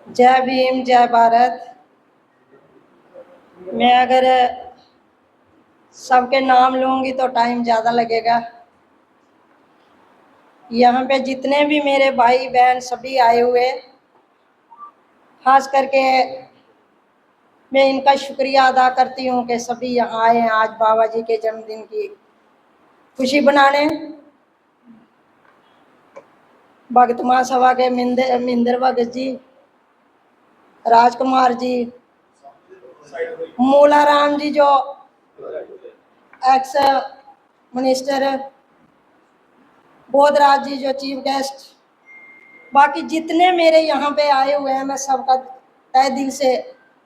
जय भीम, जय भारत। मैं अगर सबके नाम लूँगी तो टाइम ज़्यादा लगेगा। यहाँ पे जितने भी मेरे भाई बहन सभी आए हुए, खास करके मैं इनका शुक्रिया अदा करती हूँ कि सभी यहाँ आए हैं आज बाबा जी के जन्मदिन की खुशी बनाने। भगत महासभा के मिंदर भगत जी, राजकुमार जी, मूलाराम जी जो एक्स मिनिस्टर, बोधराज जी जो चीफ गेस्ट, बाकी जितने मेरे यहाँ पे आए हुए हैं मैं सबका तहे दिल से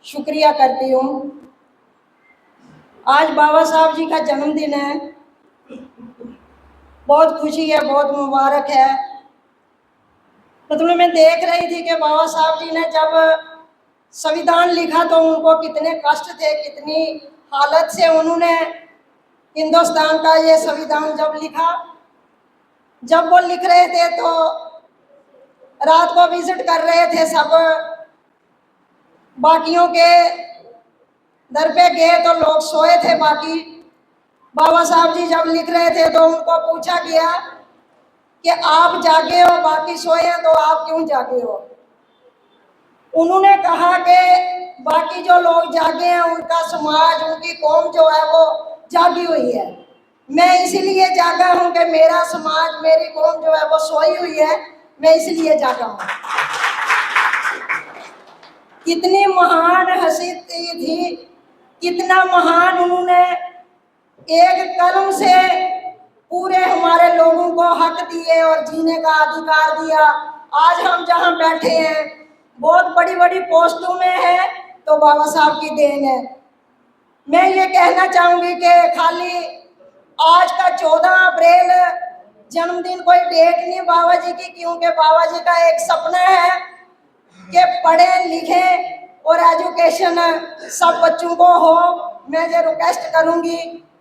शुक्रिया करती हूँ। आज बाबा साहब जी का जन्मदिन है, बहुत खुशी है, बहुत मुबारक है। मतलब मैं देख रही थी कि बाबा साहब जी ने जब संविधान लिखा तो उनको कितने कष्ट थे, कितनी हालत से उन्होंने हिंदुस्तान का ये संविधान जब लिखा। जब वो लिख रहे थे तो रात को विजिट कर रहे थे, सब बाकियों के दर पे गए तो लोग सोए थे। बाकी बाबा साहब जी जब लिख रहे थे तो उनको पूछा गया कि आप जागे हो, बाकी सोए हैं, तो आप क्यों जागे हो। उन्होंने कहा कि बाकी जो लोग जागे हैं उनका समाज, उनकी कौम जो है वो जागी हुई है। मैं इसीलिए जागा हूं कि मेरा समाज, मेरी कौम जो है वो सोई हुई है, मैं इसलिए जागा हूं। कितनी महान हस्ती थी, कितना महान उन्होंने एक कलम से पूरे हमारे लोगों को हक दिए और जीने का अधिकार दिया। आज हम जहां बैठे हैं बहुत बड़ी बड़ी पोस्टों में है तो बाबा साहब की देन है। मैं ये कहना चाहूंगी कि खाली आज का 14 अप्रैल जन्मदिन कोई डेट नहीं बाबा जी की, क्योंकि बाबा जी का एक सपना है कि पढ़े लिखे और एजुकेशन सब बच्चों को हो। मैं ये रिक्वेस्ट करूंगी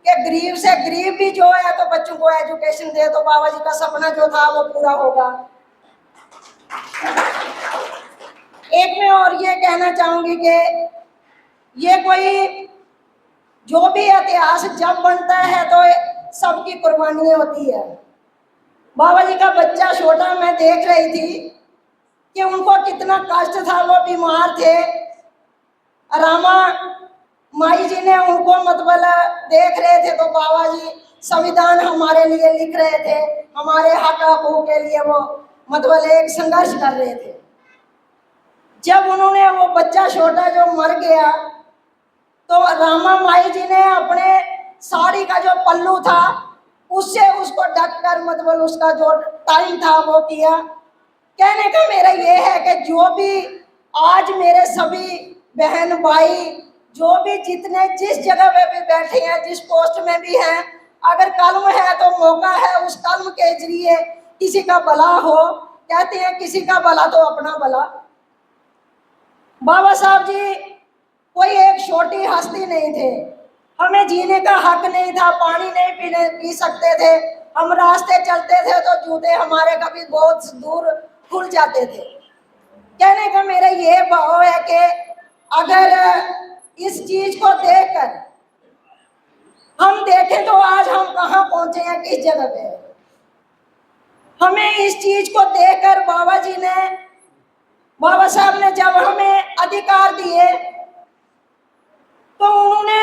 कि गरीब से गरीब भी जो है तो बच्चों को एजुकेशन दे, तो बाबा जी का सपना जो था वो पूरा होगा। एक मैं और ये कहना चाहूंगी कि ये कोई जो भी इतिहास जब बनता है तो सबकी कुर्बानी होती है। बाबा जी का बच्चा छोटा, मैं देख रही थी कि उनको कितना कष्ट था, वो बीमार थे। रामा माई जी ने उनको मतलब देख रहे थे तो बाबा जी संविधान हमारे लिए लिख रहे थे, हमारे हक हकूक के लिए वो मतलब एक संघर्ष कर रहे थे। जब उन्होंने वो बच्चा छोटा जो मर गया तो रामा माई जी ने अपने साड़ी का जो पल्लू था उससे उसको ढककर मतलब उसका जो टाइम था वो किया। कहने का मेरा ये है कि जो भी आज मेरे सभी बहन भाई जो भी जितने जिस जगह पे भी बैठे हैं, जिस पोस्ट में भी हैं, अगर कलम है तो मौका है उस कलम के जरिए किसी का भला हो। कहते हैं किसी का भला तो अपना भला। बाबा साहब जी कोई एक छोटी हस्ती नहीं थे। हमें जीने का हक नहीं था, पानी नहीं पी सकते थे, हम रास्ते चलते थे तो जूते हमारे कभी बहुत दूर खुल जाते थे। कहने का मेरा ये भाव है कि अगर इस चीज को देखकर हम देखें तो आज हम कहाँ पहुंचे हैं, किस जगह पे। हमें इस चीज को देखकर बाबा साहब ने जब हमें अधिकार दिए तो उन्होंने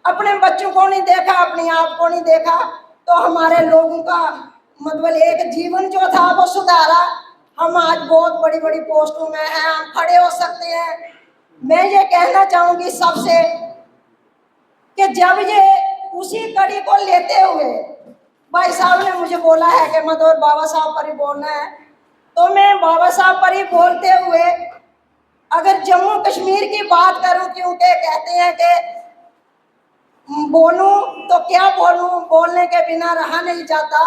अपने बच्चों को नहीं देखा, अपने आप को नहीं देखा, तो हमारे लोगों का मतलब एक जीवन जो था वो सुधारा। हम आज बहुत बड़ी बड़ी पोस्टों में हैं, हम खड़े हो सकते हैं। मैं ये कहना चाहूंगी सबसे कि जब ये उसी कड़ी को लेते हुए भाई साहब ने मुझे बोला है कि मतलब बाबा साहब पर ही बोलना है, तो मैं बाबा साहब पर ही बोलते हुए अगर जम्मू कश्मीर की बात करूं, क्योंकि कहते हैं कि बोलूं तो क्या बोलूं, बोलने के बिना रहा नहीं जाता।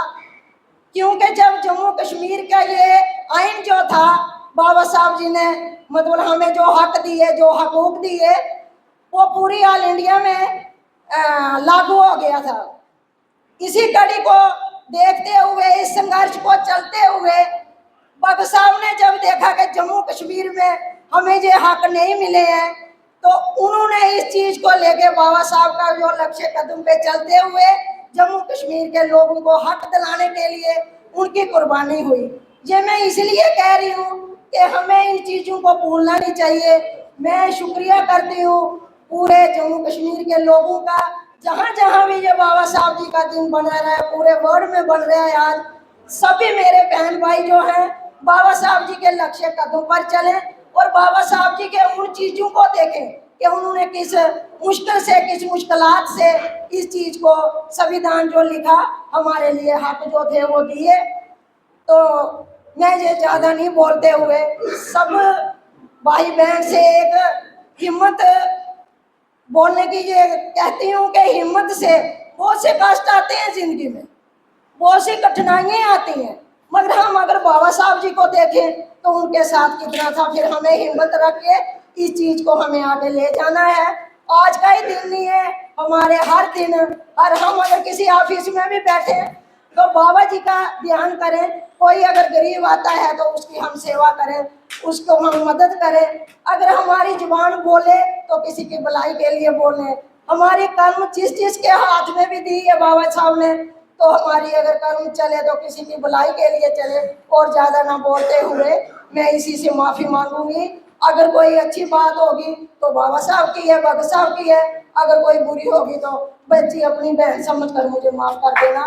क्योंकि जब जम्मू कश्मीर का ये आइन जो था बाबा साहब जी ने मतलब हमें जो हक दिए, जो हकूक दिए, वो पूरी ऑल इंडिया में लागू हो गया था। इसी कड़ी को देखते हुए, इस संघर्ष को चलते हुए बाबा साहब ने जब देखा कि जम्मू कश्मीर में हमें ये हक नहीं मिले हैं, तो उन्होंने इस चीज को लेके बाबा साहब का जो लक्ष्य कदम पे चलते हुए जम्मू कश्मीर के लोगों को हक दिलाने के लिए उनकी कुर्बानी हुई। ये मैं इसलिए कह रही हूँ कि हमें इन चीजों को भूलना नहीं चाहिए। मैं शुक्रिया करती हूँ पूरे जम्मू कश्मीर के लोगों का, जहाँ जहाँ भी ये बाबा साहब जी का दिन बना रहा है, पूरे वर्ल्ड में बन रहा है आज। सभी मेरे बहन भाई जो हैं बाबा साहब जी के लक्ष्य कदम पर चलें और बाबा साहब जी के उन चीजों को देखें कि उन्होंने किस मुश्किल से, किस मुश्किलात से इस चीज को, संविधान जो लिखा हमारे लिए हक जो थे वो दिए। तो मैं ये ज्यादा नहीं बोलते हुए सब भाई बहन से एक हिम्मत बोलने की ये कहती हूँ कि हिम्मत से, बहुत से कष्ट आते हैं जिंदगी में, बहुत सी कठिनाइयां आती हैं, मगर हम अगर बाबा साहब जी को देखें तो उनके साथ कितना था। फिर हमें हिम्मत रख के इस चीज को हमें आगे ले जाना है। आज का ही दिन नहीं है, हमारे हर दिन, और हम अगर किसी ऑफिस में भी बैठे तो बाबा जी का ध्यान करें। कोई अगर गरीब आता है तो उसकी हम सेवा करें, उसको हम मदद करें। अगर हमारी जुबान बोले तो किसी की भलाई के लिए बोले। हमारी कर्म जिस जिसके हाथ में भी दी है बाबा साहब ने, तो हमारी अगर कर्म चले तो किसी की भलाई के लिए चले। और ज्यादा ना बोलते हुए मैं इसी से माफी मांगूंगी। अगर कोई अच्छी बात होगी तो बाबा साहब की है, भगत साहब की है, अगर कोई बुरी होगी तो बच्ची अपनी बहन समझ कर मुझे माफ कर देना।